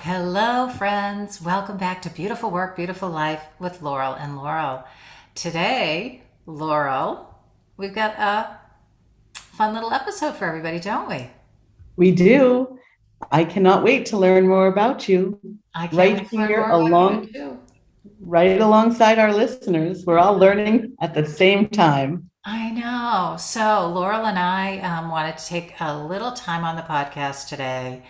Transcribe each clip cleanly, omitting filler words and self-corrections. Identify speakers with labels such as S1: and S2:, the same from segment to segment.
S1: Hello, friends. Welcome back to Beautiful Work, Beautiful Life with Laurel and Laurel. Today, Laurel, we've got a fun little episode for everybody, don't we?
S2: We do. I cannot wait to learn more about you.
S1: I can't
S2: Right
S1: wait to learn
S2: here
S1: more about you,
S2: along,
S1: too.
S2: right alongside our listeners. We're all learning at the same time.
S1: I know. So, Laurel and I wanted to take a little time on the podcast today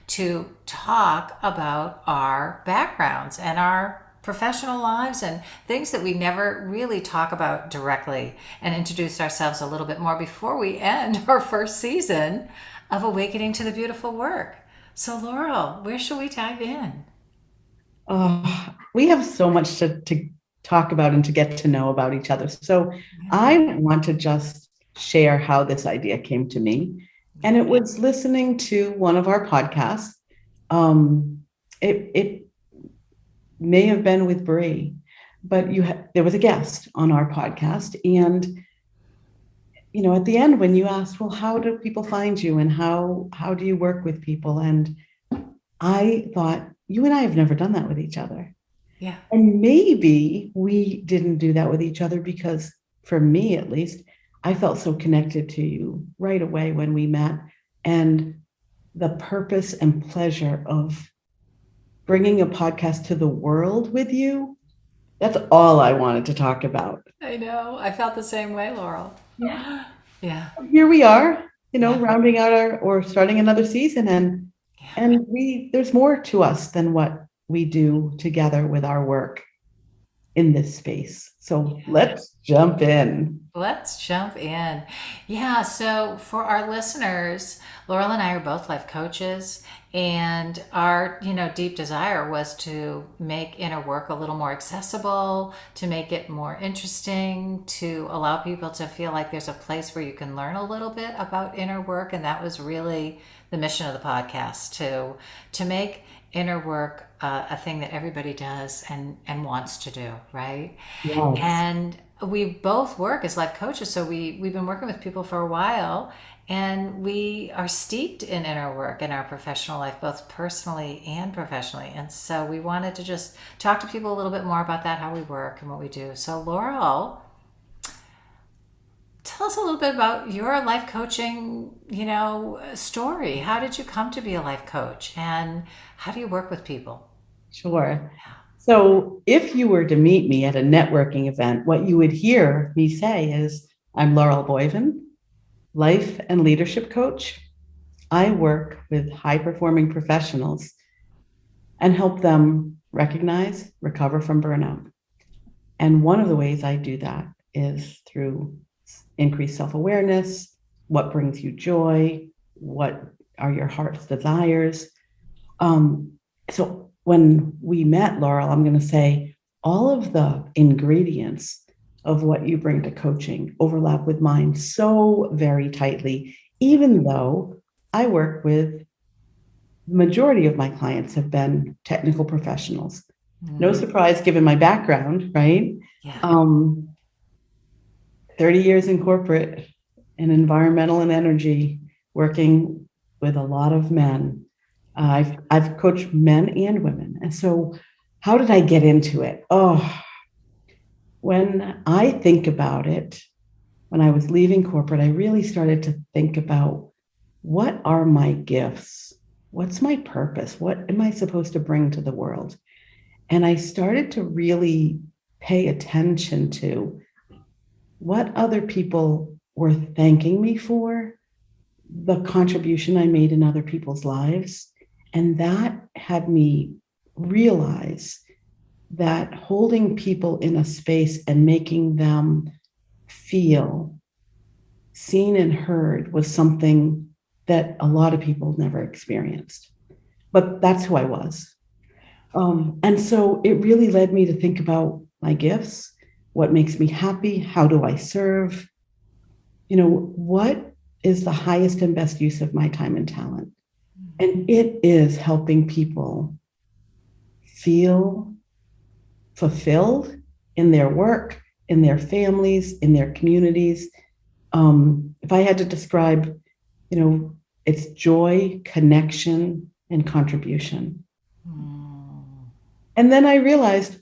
S1: to talk about our backgrounds and our professional lives and things that we never really talk about directly, and introduce ourselves a little bit more before we end our first season of Awakening to the Beautiful Work. So, Laurel, where should we dive in?
S2: We have so much to talk about and to get to know about each other. So
S1: Yeah.
S2: I want to just share how this idea came to me. And it was listening to one of our podcasts. Um, it may have been with Bree, but there was a guest on our podcast, and at the end when you asked, well, how do people find you, and how do you work with people, and I thought, you and I have never done that with each other.
S1: Yeah.
S2: And maybe we didn't do that with each other because, for me at least, I felt so connected to you right away when we met. And the purpose and pleasure of bringing a podcast to the world with you, that's all I wanted to talk about.
S1: I know. I felt the same way, Laurel.
S2: Yeah.
S1: Yeah.
S2: Here we are,
S1: Yeah.
S2: rounding out our or starting another season, and
S1: Yeah.
S2: there's more to us than what we do together with our work in this space. So let's jump in.
S1: Let's jump in. Yeah, so for our listeners, Laurel and I are both life coaches, and our, deep desire was to make inner work a little more accessible, to make it more interesting, to allow people to feel like there's a place where you can learn a little bit about inner work, and that was really the mission of the podcast, to make inner work a thing that everybody does and wants to do, right?
S2: Yes.
S1: And we both work as life coaches, so we've been working with people for a while, and we are steeped in inner work in our professional life, both personally and professionally. And so we wanted to just talk to people a little bit more about that, how we work and what we do. So, Laurel, tell us a little bit about your life coaching, story. How did you come to be a life coach, and how do you work with people?
S2: Sure. So if you were to meet me at a networking event, what you would hear me say is, I'm Laurel Boivin, life and leadership coach. I work with high performing professionals and help them recognize, recover from burnout. And one of the ways I do that is through increased self awareness, what brings you joy, what are your heart's desires. So when we met, Laurel, I'm going to say all of the ingredients of what you bring to coaching overlap with mine so very tightly, even though I work with the majority of my clients have been technical professionals. No
S1: Mm,
S2: surprise given my background, right?
S1: yeah.
S2: Um, 30 years in corporate and environmental and energy, working with a lot of men. I've coached men and women. And so how did I get into it? Oh, when I think about it, when I was leaving corporate, I really started to think about, what are my gifts? What's my purpose? What am I supposed to bring to the world? And I started to really pay attention to what other people were thanking me for, the contribution I made in other people's lives. And that had me realize that holding people in a space and making them feel seen and heard was something that a lot of people never experienced. But that's who I was. And so it really led me to think about my gifts, what makes me happy, how do I serve, what is the highest and best use of my time and talent. And it is helping people feel fulfilled in their work, in their families, in their communities. If I had to describe, it's joy, connection, and contribution.
S1: Mm,
S2: And then I realized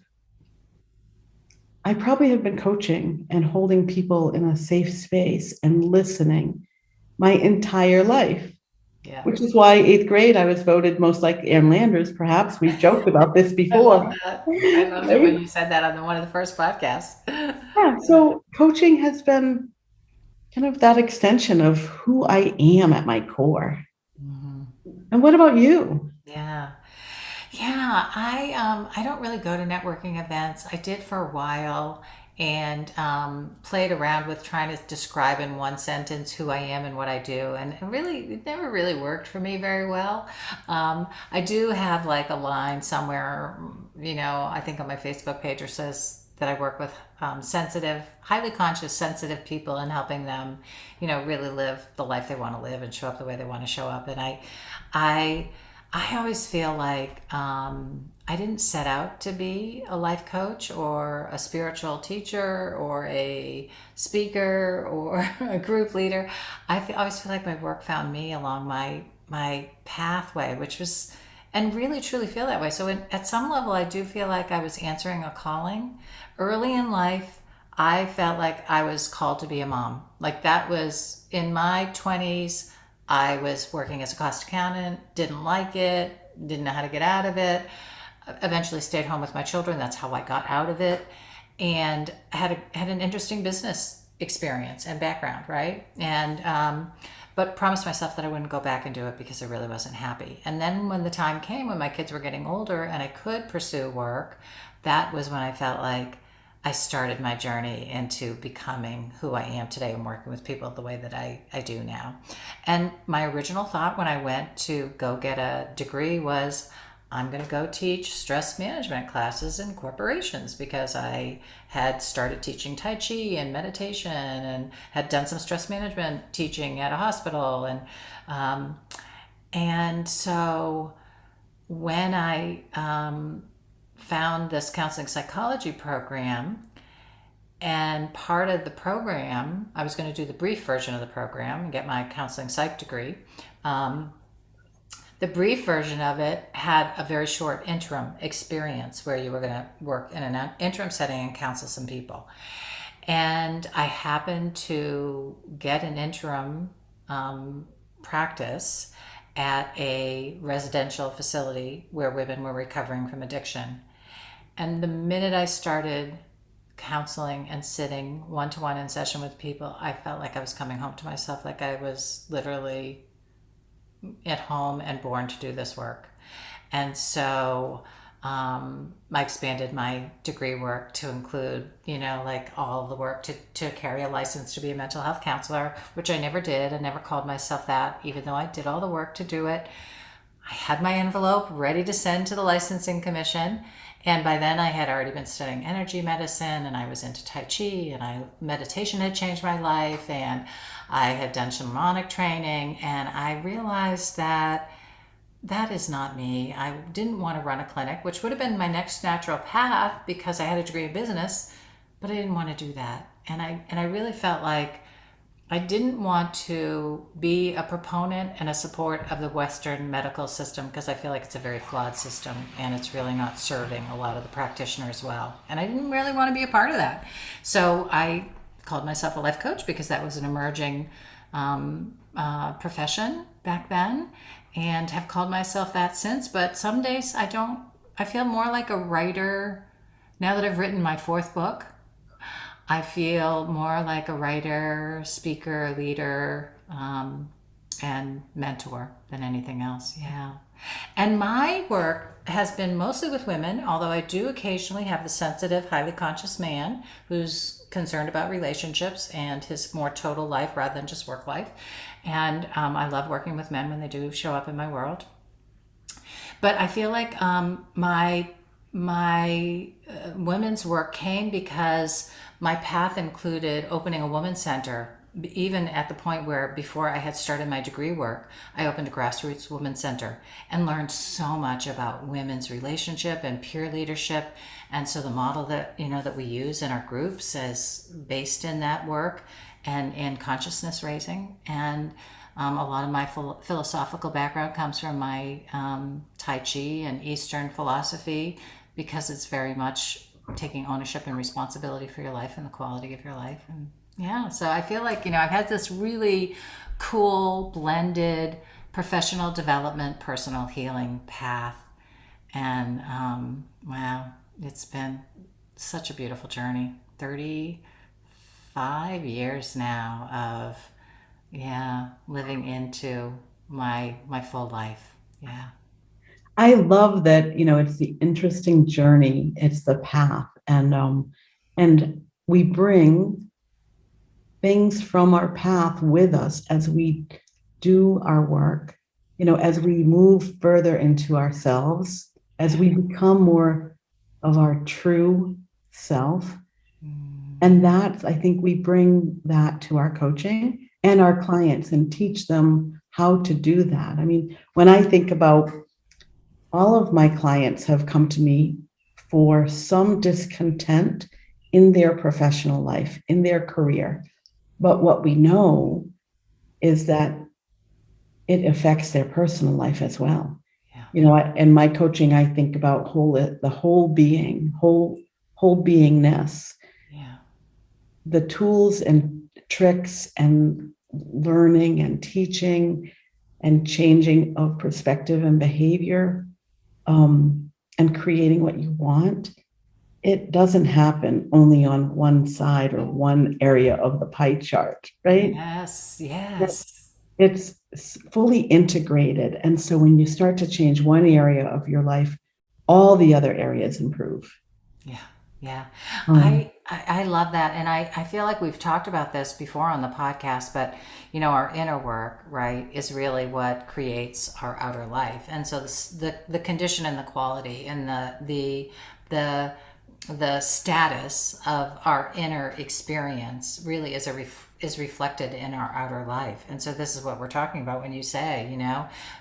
S2: I probably have been coaching and holding people in a safe space and listening my entire life,
S1: yeah.
S2: which is why eighth grade I was voted most like Ann Landers. Perhaps we joked about this
S1: I love
S2: before,
S1: that. I loved it when
S2: right?
S1: you said that on one of the first podcasts.
S2: Yeah. So coaching has been kind of that extension of who I am at my core.
S1: Mhm.
S2: And what about you?
S1: Yeah. Yeah, I don't really go to networking events. I did for a while and played around with trying to describe in one sentence who I am and what I do, and it never really worked for me very well. I do have like a line somewhere, I think on my Facebook page, or says that I work with sensitive, highly conscious, sensitive people and helping them, really live the life they want to live and show up the way they want to show up. And I I always feel like I didn't set out to be a life coach or a spiritual teacher or a speaker or a group leader. Always feel like my work found me along my pathway, which was, and really truly feel that way. So at some level, I do feel like I was answering a calling. Early in life, I felt like I was called to be a mom. Like that was in my 20s. I was working as a cost accountant, didn't like it, didn't know how to get out of it. Eventually stayed home with my children. That's how I got out of it. And had an interesting business experience and background, right? But promised myself that I wouldn't go back and do it because I really wasn't happy. And then when the time came when my kids were getting older and I could pursue work, that was when I felt like I started my journey into becoming who I am today and working with people the way that I do now. And my original thought when I went to go get a degree was I'm going to go teach stress management classes in corporations because I had started teaching Tai Chi and meditation and had done some stress management teaching at a hospital. Um, and so when I found this counseling psychology program, and part of the program, I was going to do the brief version of the program and get my counseling psych degree. Um, the brief version of it had a very short interim experience where you were going to work in an interim setting and counsel some people. And I happened to get an interim practice at a residential facility where women were recovering from addiction. And the minute I started counseling and sitting one to one in session with people, I felt like I was coming home to myself, like I was literally at home and born to do this work. And so I expanded my degree work to include, like all the work to carry a license to be a mental health counselor, which I never did. I never called myself that, even though I did all the work to do it. I had my envelope ready to send to the licensing commission. And by then I had already been studying energy medicine and I was into Tai Chi and meditation had changed my life and I had done shamanic training and I realized that that is not me. I didn't want to run a clinic, which would have been my next natural path because I had a degree in business, but I didn't want to do that. And I really felt like I didn't want to be a proponent and a support of the Western medical system because I feel like it's a very flawed system and it's really not serving a lot of the practitioners well. And I didn't really want to be a part of that. So I called myself a life coach because that was an emerging profession back then and have called myself that since. But some days I don't, I feel more like a writer now that I've written my fourth book. I feel more like a writer, speaker, leader, and mentor than anything else. Yeah. And my work has been mostly with women, although I do occasionally have the sensitive, highly conscious man who's concerned about relationships and his more total life rather than just work life. And I love working with men when they do show up in my world. But I feel like my women's work came because my path included opening a women's center. Even at the point where before I had started my degree work, I opened a grassroots women's center and learned so much about women's relationship and peer leadership. And so the model that that we use in our groups is based in that work. and consciousness raising. And a lot of my philosophical background comes from my Tai Chi and Eastern philosophy, because it's very much taking ownership and responsibility for your life and the quality of your life. And yeah, so I feel like, I've had this really cool blended professional development, personal healing path. And wow, it's been such a beautiful journey. 35 years now of, yeah, living into my full life. Yeah.
S2: I love that, it's the interesting journey, it's the path. And we bring things from our path with us as we do our work, as we move further into ourselves, as we become more of our true self. And that's, I think we bring that to our coaching and our clients and teach them how to do that. I mean, when I think about all of my clients have come to me for some discontent in their professional life, in their career. But what we know is that it affects their personal life as well.
S1: Yeah.
S2: In my coaching, I think about the whole being, whole beingness,
S1: Yeah.
S2: the tools and tricks and learning and teaching and changing of perspective and behavior, and creating what you want. It doesn't happen only on one side or one area of the pie chart, right?
S1: Yes. Yes.
S2: It's fully integrated. And so when you start to change one area of your life, all the other areas improve.
S1: Yeah. Yeah.
S2: Um,
S1: I love that. And I feel like we've talked about this before on the podcast, but our inner work, right, is really what creates our outer life. And so the condition and the quality and the the status of our inner experience really is reflected in our outer life. And so this is what we're talking about when you say,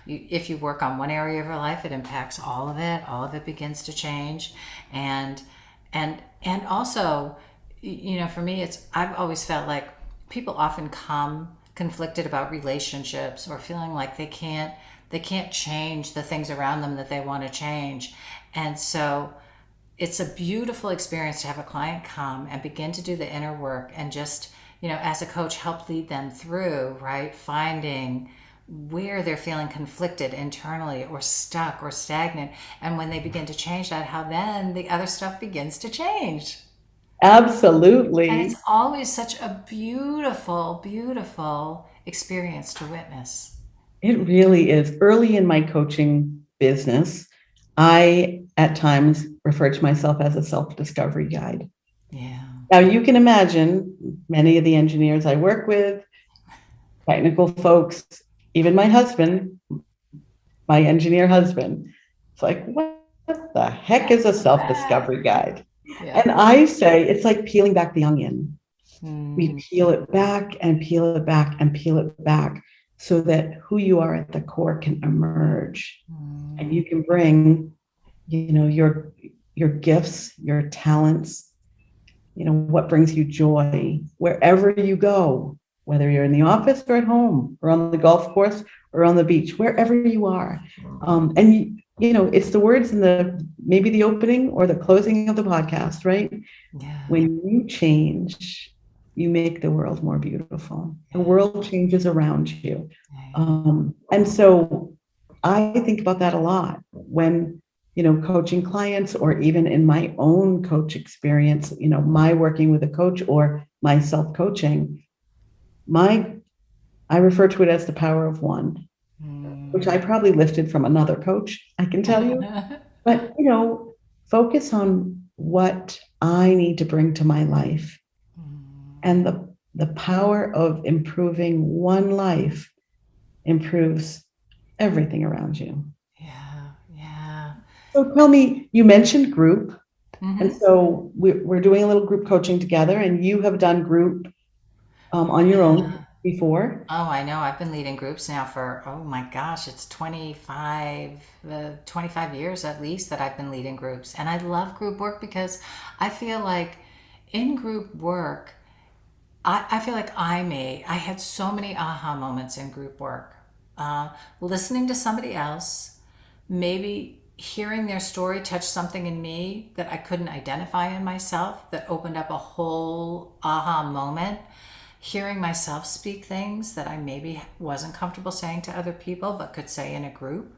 S1: if you work on one area of your life, it impacts all of it. All of it begins to change. And also, for me, I've always felt like people often come conflicted about relationships, or feeling like they can't change the things around them that they want to change. And so it's a beautiful experience to have a client come and begin to do the inner work, and just, as a coach, help lead them through, right? Finding where they're feeling conflicted internally, or stuck or stagnant. And when they begin to change that, how then the other stuff begins to change. And it's
S2: Absolutely.
S1: always such a beautiful, beautiful experience to witness.
S2: It really is. Early in my coaching business, I at times refer to myself as a self-discovery guide.
S1: Yeah.
S2: Now, you can imagine many of the engineers I work with, technical folks, even my husband, my engineer husband. It's like, what the heck is a self-discovery guide?
S1: Yeah.
S2: And I say it's like peeling back the onion. We
S1: Mm.
S2: peel it back and peel it back and peel it back so that who you are at the core can emerge, and
S1: Mm.
S2: you can bring, your gifts, your talents, what brings you joy wherever you go, whether you're in the office or at home or on the golf course or on the beach, wherever you are. And it's the words in maybe the opening or the closing of the podcast, right?
S1: Yeah.
S2: When you change, you make the world more beautiful. The
S1: Yeah.
S2: world changes around you.
S1: Right.
S2: And so I think about that a lot when, coaching clients, or even in my own coach experience, my working with a coach or my self-coaching, I refer to it as the power of one, which I
S1: Mm.
S2: probably lifted from another coach, I can tell you. But, focus on what I need to bring to my life, and the power of improving one life improves everything around you.
S1: Yeah. Yeah.
S2: So tell me, you mentioned group. And
S1: Mm-hmm.
S2: so we're doing a little group coaching together, and you have done group on your own
S1: Yeah.
S2: before.
S1: Oh, I know. I've been leading groups now for, oh my gosh, it's 25 years at least that I've been leading groups. And I love group work because I feel like in group work, I feel like I had so many aha moments in group work. Listening to somebody else, maybe hearing their story touch something in me that I couldn't identify in myself, that opened up a whole aha moment. Hearing myself speak things that I maybe wasn't comfortable saying to other people, but could say in a group.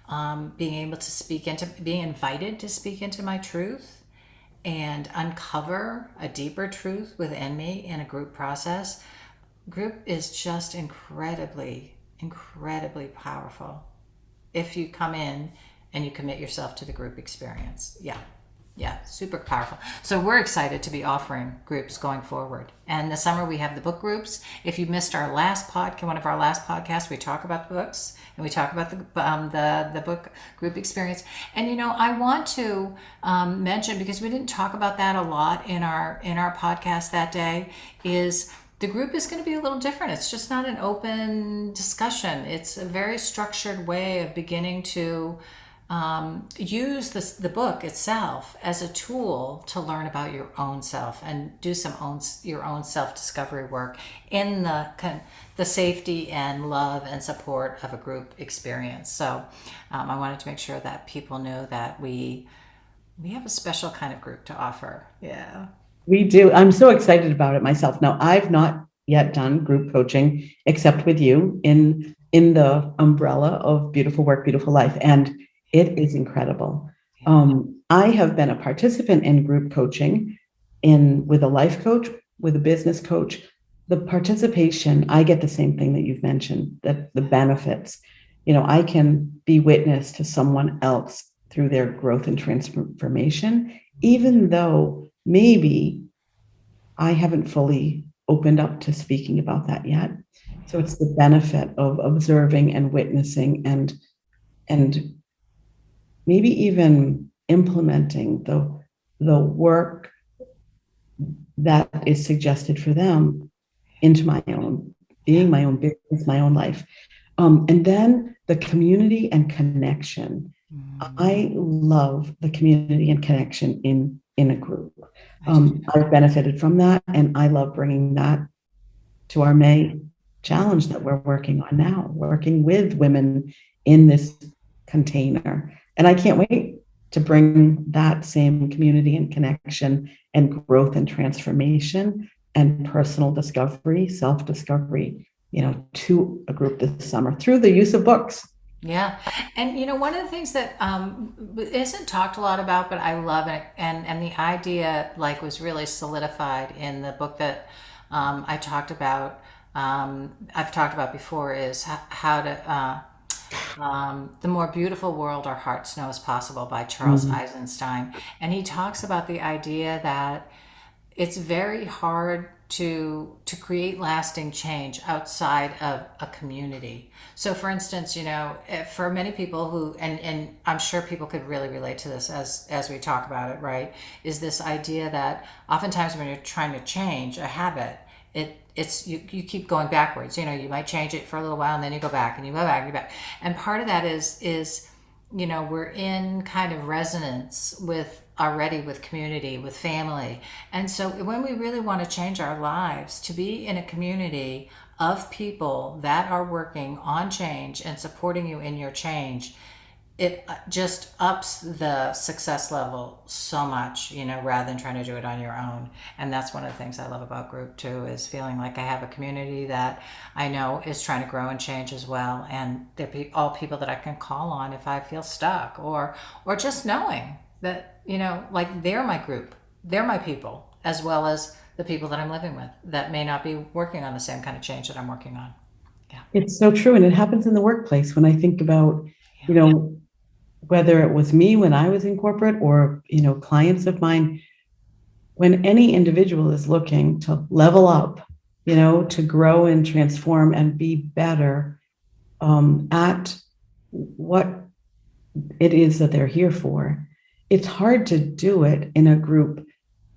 S1: Being able to being invited to speak into my truth and uncover a deeper truth within me in a group process. Group is just incredibly powerful if you come in and you commit yourself to the group experience. Yeah. Yeah, super powerful. So we're excited to be offering groups going forward. And this summer we have the book groups. If you missed our last podcast, one of our last podcasts, we talk about the books and we talk about the book group experience. And I want to mention, because we didn't talk about that a lot in our podcast that day, is the group is going to be a little different. It's just not an open discussion. It's a very structured way of beginning to use the book itself as a tool to learn about your own self and do your own self-discovery work in the safety and love and support of a group experience. So I wanted to make sure that people knew that we have a special kind of group to offer. Yeah.
S2: We do. I'm so excited about it myself. Now, I've not yet done group coaching except with you in the umbrella of Beautiful Work, Beautiful Life, and it is incredible. I have been a participant in group coaching with a life coach, with a business coach. The participation, I get the same thing that you've mentioned, that the benefits. I can be witness to someone else through their growth and transformation, even though maybe I haven't fully opened up to speaking about that yet. So it's the benefit of observing and witnessing and maybe even implementing the work that is suggested for them into my own being, my own business, my own life. And then the community and connection. I love the community and connection in a group. I've benefited from that, and I love bringing that to our May challenge that we're working on now, working with women in this container. And I can't wait to bring that same community and connection and growth and transformation and personal discovery, self-discovery, to a group this summer through the use of books.
S1: Yeah. And one of the things that isn't talked a lot about, but I love it, and the idea was really solidified in the book that I've talked about before, is how to The More Beautiful World Our Hearts Know Is Possible by Charles Eisenstein. And he talks about the idea that it's very hard to create lasting change outside of a community. So for instance, for many people who, and I'm sure people could really relate to this as we talk about it, right, is this idea that oftentimes when you're trying to change a habit, it's you keep going backwards. You might change it for a little while and then you go back and you go back and you go back. And part of that is we're in kind of resonance with community, with family. And so when we really want to change our lives, to be in a community of people that are working on change and supporting you in your change, it just ups the success level so much, rather than trying to do it on your own. And that's one of the things I love about group too, is feeling like I have a community that I know is trying to grow and change as well. And they're all people that I can call on if I feel stuck, or just knowing that, they're my group, they're my people, as well as the people that I'm living with that may not be working on the same kind of change that I'm working on. Yeah.
S2: It's so true. And it happens in the workplace. When I think about, whether it was me when I was in corporate or, clients of mine, when any individual is looking to level up, to grow and transform and be better at what it is that they're here for, it's hard to do it in a group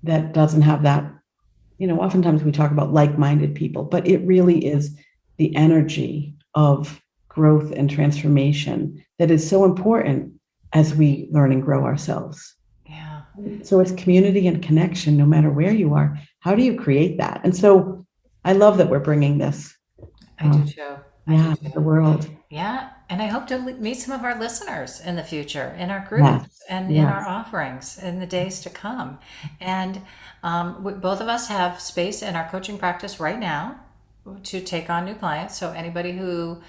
S2: that doesn't have that. Oftentimes we talk about like-minded people, but it really is the energy of growth and transformation that is so important as we learn and grow ourselves.
S1: Yeah.
S2: So it's community and connection, no matter where you are. How do you create that? And so I love that we're bringing this,
S1: I do
S2: um,
S1: too. I do
S2: yeah, to the
S1: too.
S2: world.
S1: Yeah, and I hope to meet some of our listeners in the future, in our
S2: Yes,
S1: groups, and in our
S2: yes,
S1: offerings in the days to come. And both of us have space in our coaching practice right now to take on new clients. So anybody who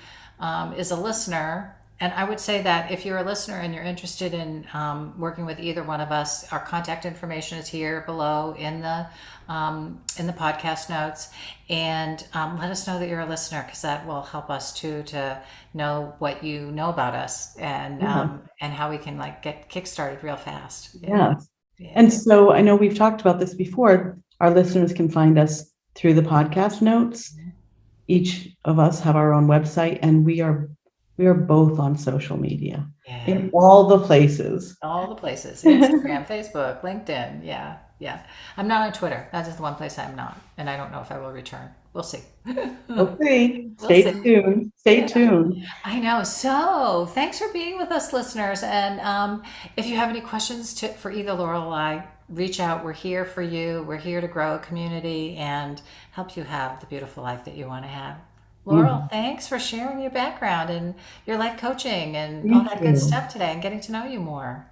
S1: is a listener, and I would say that if you're a listener and you're interested in working with either one of us, our contact information is here below in the podcast notes, and let us know that you're a listener because that will help us too to know what you know about us
S2: yes,
S1: and how we can like get kickstarted real fast. Yeah,
S2: yes. And
S1: yeah.
S2: so I know we've talked about this before. Our listeners can find us through the podcast notes. Each of us have our own website, and we are both on social media
S1: Yeah.
S2: in all the places.
S1: All the places: Instagram, Facebook, LinkedIn. Yeah, yeah. I'm not on Twitter. That is the one place I'm not, and I don't know if I will return. We'll see.
S2: Okay,
S1: We'll
S2: stay
S1: see.
S2: tuned. Stay
S1: Yeah,
S2: tuned.
S1: I know. So, thanks for being with us, listeners. And if you have any questions for either Laurel or I, reach out. We're here for you. We're here to grow a community and help you have the beautiful life that you want to have. Laurel,
S2: Mhm.
S1: thanks for sharing your background and your life coaching and all
S2: Thank
S1: that good
S2: you.
S1: stuff today and getting to know you more.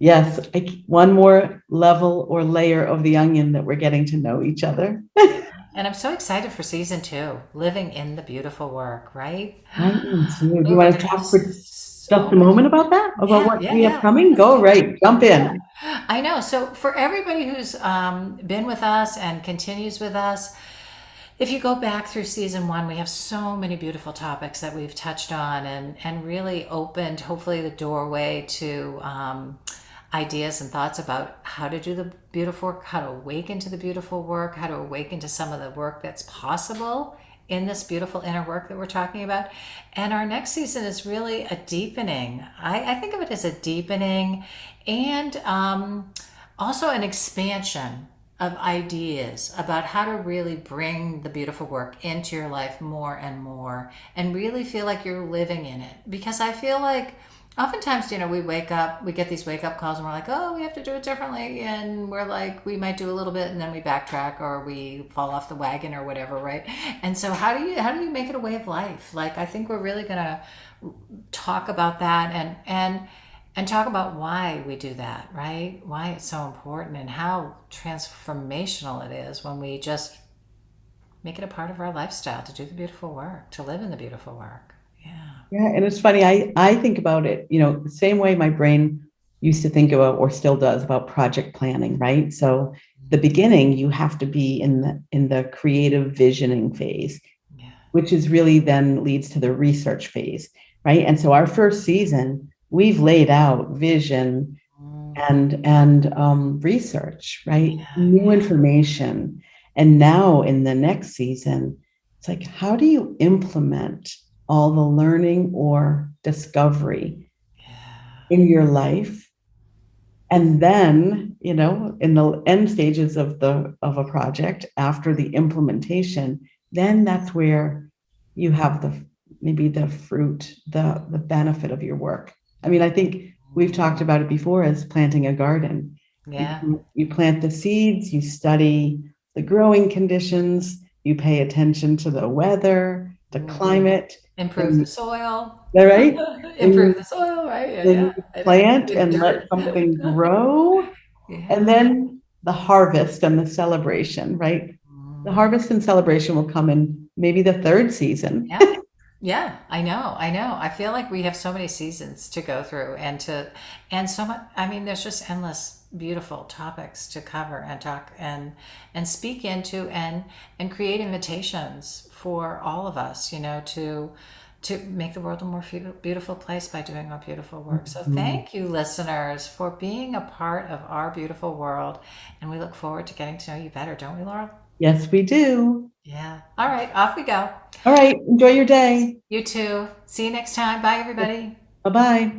S2: Yes, one more level or layer of the onion that we're getting to know each other.
S1: Yeah. And I'm so excited for season two, living in the beautiful work, right?
S2: I am too. Do you
S1: Oh, we're
S2: want to
S1: going to have
S2: talk for just
S1: so
S2: a
S1: much.
S2: moment about that? About
S1: Yeah,
S2: what
S1: yeah,
S2: we have
S1: yeah.
S2: coming?
S1: Let's
S2: Go
S1: do it.
S2: right, jump
S1: Yeah,
S2: in.
S1: I know. So, for everybody who's been with us and continues with us, if you go back through season one, we have so many beautiful topics that we've touched on and really opened, hopefully, the doorway to ideas and thoughts about how to do the beautiful work, how to awaken to the beautiful work, how to awaken to some of the work that's possible in this beautiful inner work that we're talking about. And our next season is really a deepening. I think of it as a deepening and also an expansion of ideas about how to really bring the beautiful work into your life more and more and really feel like you're living in it. Because I feel like oftentimes, we wake up, we get these wake up calls and we're like, oh, we have to do it differently. And we're like, we might do a little bit and then we backtrack or we fall off the wagon or whatever, right? And so how do you make it a way of life? Like, I think we're really going to talk about that and talk about why we do that, right? Why it's so important and how transformational it is when we just make it a part of our lifestyle to do the beautiful work, to live in the beautiful work. Yeah.
S2: Yeah, and it's funny. I think about it, the same way my brain used to think about or still does about project planning, right? So the beginning, you have to be in the creative visioning phase,
S1: Yeah.
S2: which is really then leads to the research phase, right? And so our first season, we've laid out vision
S1: Mm,
S2: and research, right?
S1: yeah.
S2: New information. And now in the next season, it's like, how do you implement all the learning or discovery
S1: Yeah.
S2: in your life? And then, in the end stages of a project, after the implementation, then that's where you have maybe the fruit, the benefit of your work. I mean, I think we've talked about it before as planting a garden.
S1: Yeah.
S2: You plant the seeds, you study the growing conditions, you pay attention to the weather, the
S1: Hmm.
S2: climate,
S1: Improve
S2: then
S1: the soil.
S2: all right,
S1: Improve
S2: then
S1: the soil, right? Yeah,
S2: then
S1: yeah.
S2: you
S1: I know.
S2: plant
S1: Good
S2: and let
S1: dirt.
S2: something grow, and
S1: Yeah.
S2: then the harvest and the celebration, right? The
S1: Mm.
S2: harvest and celebration will come in maybe the third season.
S1: Yeah. Yeah, I know. I know. I feel like we have so many seasons to go through and so much. I mean, there's just endless beautiful topics to cover and talk and speak into and create invitations for all of us, to make the world a more beautiful place by doing our beautiful work. So
S2: Mhm.
S1: thank you, listeners, for being a part of our beautiful world, and we look forward to getting to know you better, don't we, Laura?
S2: Yes, we do.
S1: Yeah. All right, off we go.
S2: All right. Enjoy your day.
S1: You too. See you next time. Bye, everybody.
S2: Bye bye.